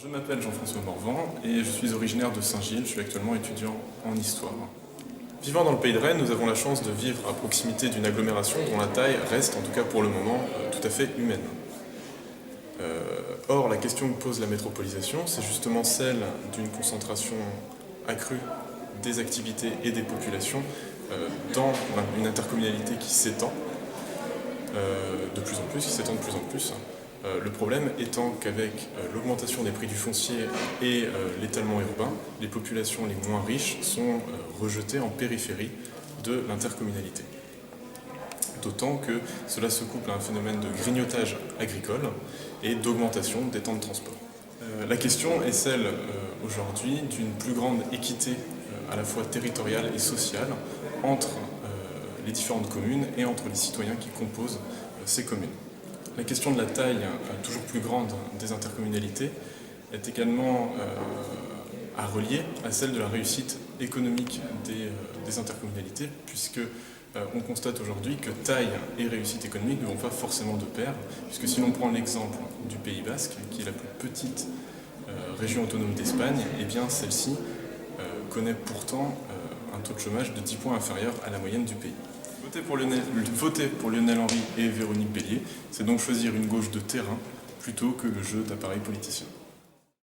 Je m'appelle Jean-François Morvan et je suis originaire de Saint-Gilles, je suis actuellement étudiant en histoire. Vivant dans le Pays de Rennes, nous avons la chance de vivre à proximité d'une agglomération dont la taille reste, en tout cas pour le moment, tout à fait humaine. Or, la question que pose la métropolisation, c'est justement celle d'une concentration accrue des activités et des populations dans une intercommunalité qui s'étend de plus en plus, qui s'étend de plus en plus. Le problème étant qu'avec l'augmentation des prix du foncier et l'étalement urbain, les populations les moins riches sont rejetées en périphérie de l'intercommunalité. D'autant que cela se couple à un phénomène de grignotage agricole et d'augmentation des temps de transport. La question est celle aujourd'hui d'une plus grande équité à la fois territoriale et sociale entre les différentes communes et entre les citoyens qui composent ces communes. La question de la taille toujours plus grande des intercommunalités est également à relier à celle de la réussite économique des intercommunalités, puisque on constate aujourd'hui que taille et réussite économique ne vont pas forcément de pair, puisque si l'on prend l'exemple du Pays Basque, qui est la plus petite région autonome d'Espagne, eh bien celle-ci connaît pourtant un taux de chômage de 10 points inférieur à la moyenne du pays. Voter pour Lionel Henry et Véronique Bélier, c'est donc choisir une gauche de terrain plutôt que le jeu d'appareils politiciens.